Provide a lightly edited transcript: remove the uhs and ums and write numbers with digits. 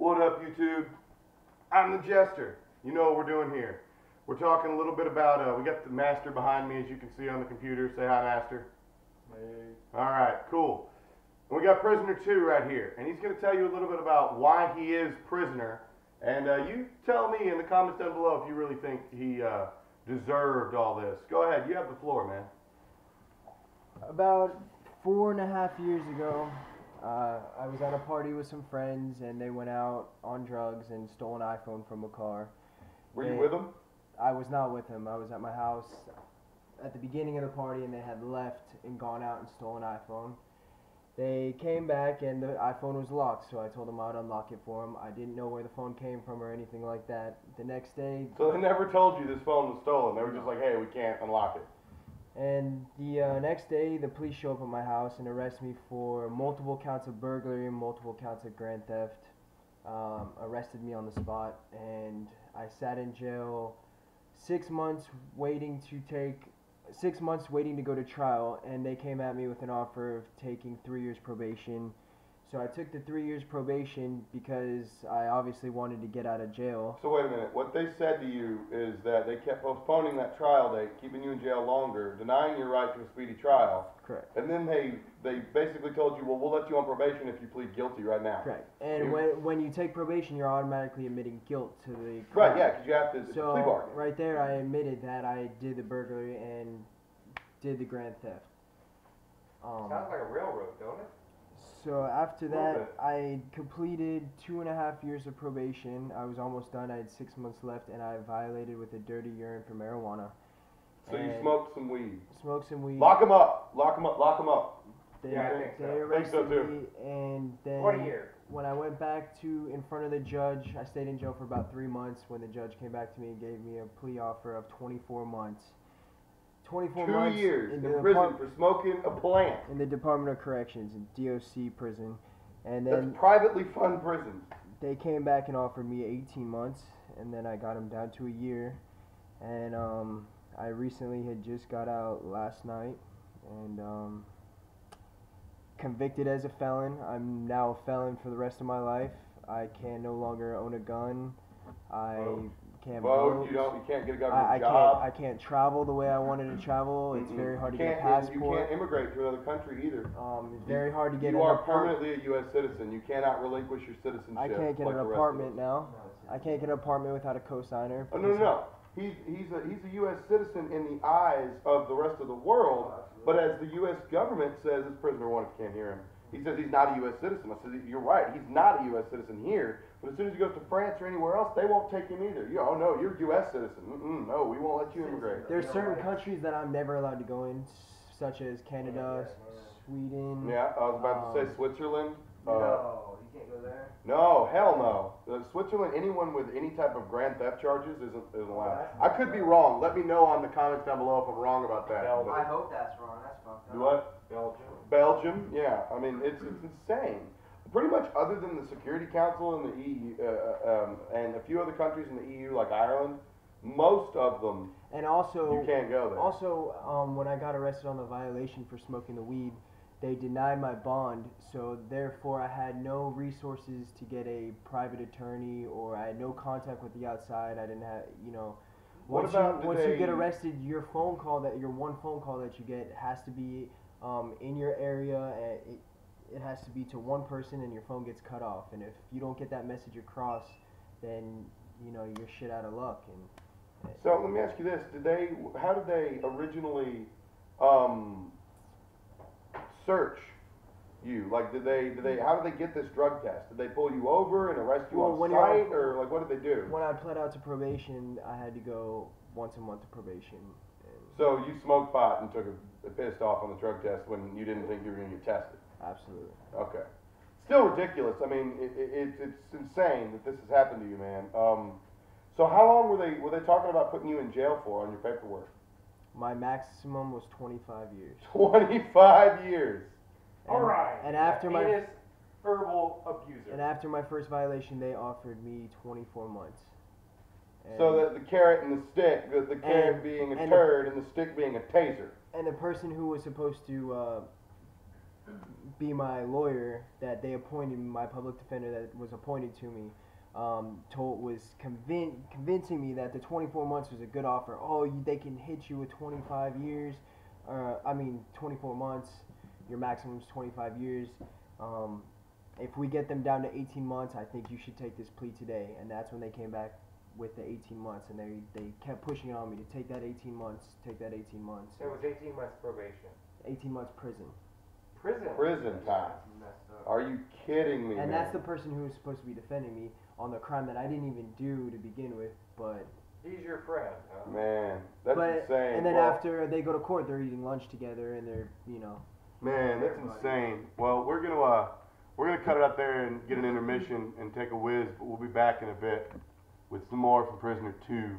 What up, YouTube? I'm the Jester. You know what we're doing here. We're talking a little bit about, we got the master behind me, as you can see on the computer. Say hi, master. Hey. Alright, cool. And we got prisoner 2 right here, and he's going to tell you a little bit about why he is prisoner. And you tell me in the comments down below if you really think he deserved all this. Go ahead, you have the floor, man. About 4.5 years ago, I was at a party with some friends, and they went out on drugs and stole an iPhone from a car. Were you with them? I was not with them. I was at my house at the beginning of the party, and they had left and gone out and stolen an iPhone. They came back, and the iPhone was locked, so I told them I'd unlock it for them. I didn't know where the phone came from or anything like that. The next day... So they never told you this phone was stolen. They were just like, hey, we can't unlock it. And the next day, the police show up at my house and arrest me for multiple counts of burglary and multiple counts of grand theft. Arrested me on the spot, and I sat in jail 6 months waiting to go to trial, and they came at me with an offer of taking 3 years probation. So I took the 3 years probation because I obviously wanted to get out of jail. So wait a minute, what they said to you is that they kept postponing that trial date, keeping you in jail longer, denying your right to a speedy trial. Correct. And then they basically told you, well, we'll let you on probation if you plead guilty right now. Correct. And when you take probation, you're automatically admitting guilt to the crime. Right, yeah, because you have to, it's a plea bargain. Right there, I admitted that I did the burglary and did the grand theft. Sounds like a railroad, don't it? So after that, I completed 2.5 years of probation. I was almost done. I had 6 months left, and I violated with a dirty urine for marijuana. So you smoked some weed. Smoked some weed. Lock him up. Lock him up. Lock him up. They I arrested me, and then 1 year. when I went back to in front of the judge, I stayed in jail for about 3 months. When the judge came back to me and gave me a plea offer of 24 months. 24 months 2 years in in prison for smoking a plant. In the Department of Corrections, in DOC prison. And then that's privately funded prison. They came back and offered me 18 months, and then I got them down to a year. And I recently had just got out last night, and convicted as a felon. I'm now a felon for the rest of my life. I can no longer own a gun. I can't vote. You can't get a government job. I can't travel the way I wanted to travel. It's very hard to get a passport. You can't immigrate to another country either. It's very hard to get You are permanently a U.S. citizen. You cannot relinquish your citizenship. I can't get an apartment now. I can't get an apartment without a cosigner. Oh, no. He's a U.S. citizen in the eyes of the rest of the world, but as the U.S. government says, this prisoner one, if you can't hear him, he says he's not a U.S. citizen. I said, you're right, he's not a U.S. citizen here, but as soon as he goes to France or anywhere else, they won't take him either. Oh, no, you're a U.S. citizen. No, we won't let you immigrate. There's certain countries that I'm never allowed to go in, such as Canada, Sweden. Yeah, I was about to say Switzerland. No, you can't go there. No, hell no. Switzerland, anyone with any type of grand theft charges isn't allowed. I could be wrong. Let me know on the comments down below if I'm wrong about that. I hope that's wrong. That's fucked up. What? Belgium, yeah. I mean, it's insane. Pretty much other than the Security Council and the EU, and a few other countries in the EU, like Ireland, most of them, and also, you can't go there. Also, when I got arrested on the violation for smoking the weed, they denied my bond, so therefore I had no resources to get a private attorney, or I had no contact with the outside. I didn't have, once you get arrested, your one phone call that you get has to be in your area. It has to be to one person, and your phone gets cut off. And if you don't get that message across, then you're shit out of luck. And so let me ask you this: how did they originally search you? Like, how did they get this drug test? Did they pull you over and arrest you on site, or like what did they do? When I pled out to probation, I had to go once a month to probation. So you smoked pot and took a pissed off on the drug test when you didn't think you were going to get tested? Absolutely. Okay. Still ridiculous. I mean, it's insane that this has happened to you, man. So how long were they talking about putting you in jail for on your paperwork? My maximum was 25 years. 25 years. All right. And after my verbal abuser. And after my first violation, they offered me 24 months. And so the carrot and the stick, the carrot being a turd and the stick being a taser. And the person who was supposed to be my lawyer that they appointed, my public defender that was appointed to me, convincing me that the 24 months was a good offer. Oh, they can hit you with 25 years, 24 months. Your maximum is 25 years. If we get them down to 18 months, I think you should take this plea today. And that's when they came back with the 18 months, and they kept pushing it on me to take that 18 months, take that 18 months. So it was 18 months probation. 18 months prison. Prison time. Are you kidding me, And man? that's the person who was supposed to be defending me on the crime that I didn't even do to begin with, but... He's your friend, huh? Man, that's insane. And then after they go to court, they're eating lunch together, and they're, you know... Man, that's insane. Well, we're gonna cut it out there and get an intermission and take a whiz, but we'll be back in a bit with some more from Prisoner 2.